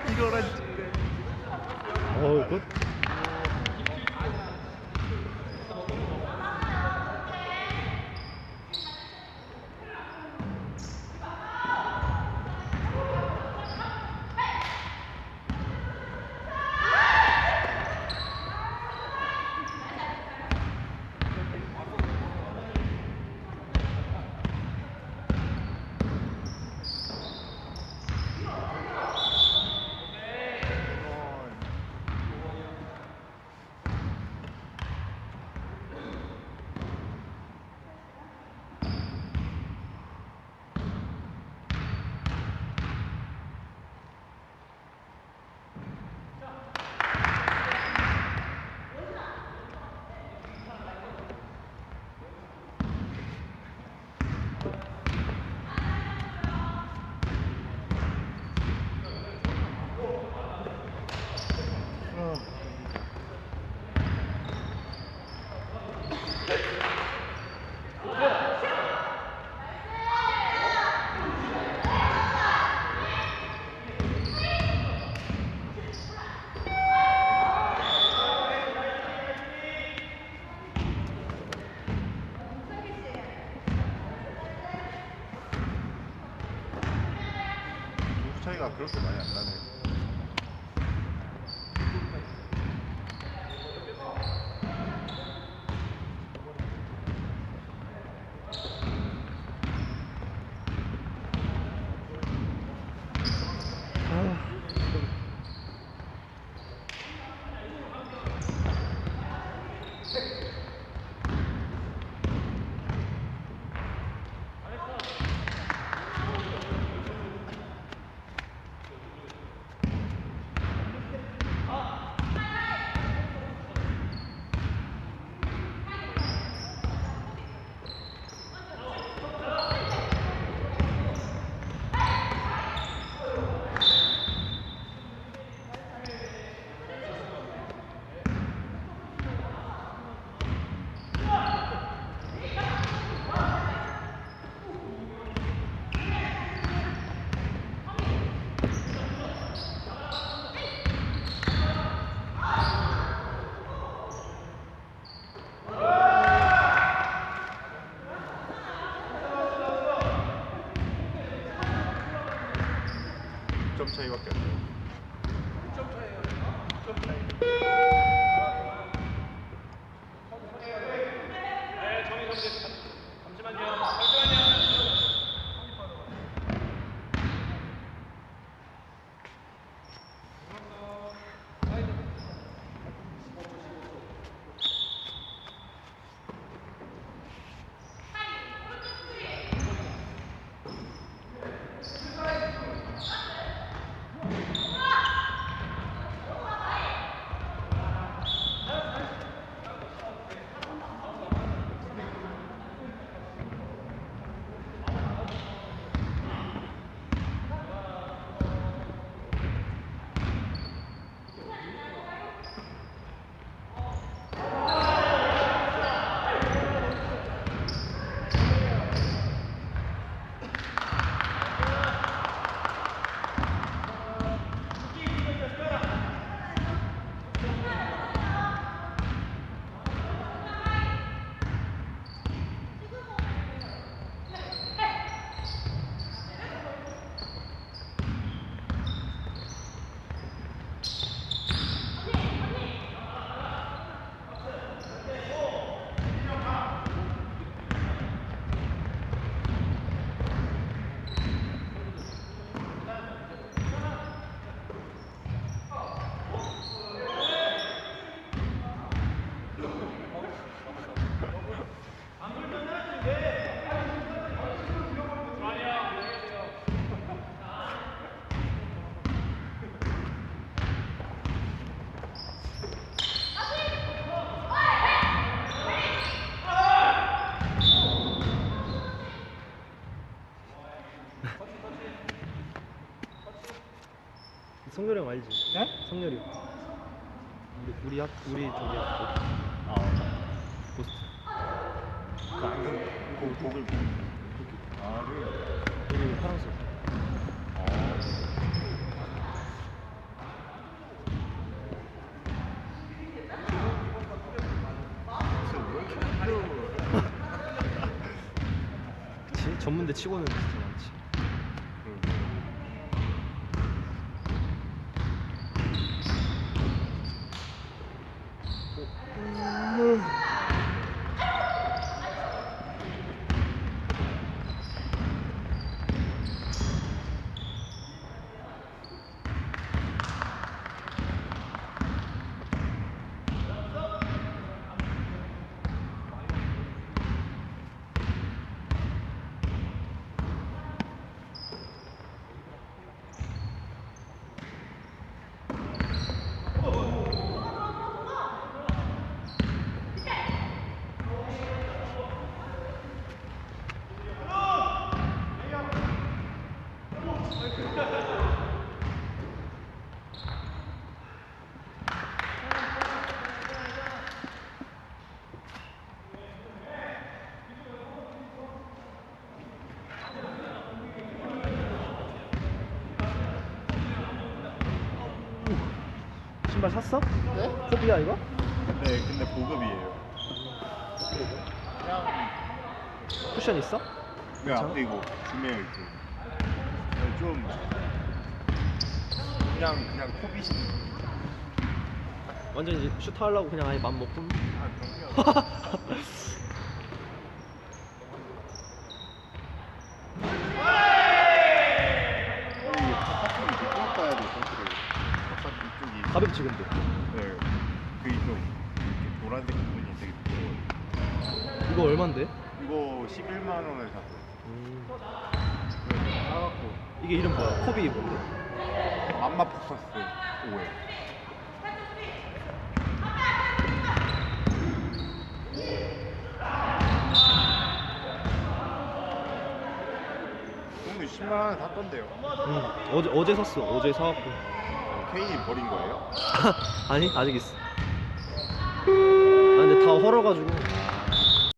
이거란. 굿. 차이가 그렇게 많이 안 나네요. 점 차이밖에 안 나요. 성렬이 형 알지? 네? 성렬이 형. 우리 저기 아, 고스트. 그 안경 곡을 아, 그래. 여기 파란색. 그치? 전문대 치고는 진짜 많지. 신발 샀어? 네? 코비야 이거? 근데 보급이에요. 쿠션 있어? 네, 앞에 이거 주매요 있고. 좀 그냥 코빗이. 완전 이제 슈터 하려고 그냥 아예 맘 먹고. 아, 그럼요. 가야 돼, 사실. 이쪽이. 가볍지 근데. 네. 그 이쪽 노란색 부분이 되게 부드러워요. 이거 얼만데? 이거 11만 원에 샀어요. 사갖고 이게 이름 뭐야? 코비 뭔데? 맘마 폭사스 5에. 오늘 10만 원에 샀던데요. 어제 샀어. 어제 사갖고. K 버린 거예요? 아니 아직 있어. 아 근데 다 헐어가지고.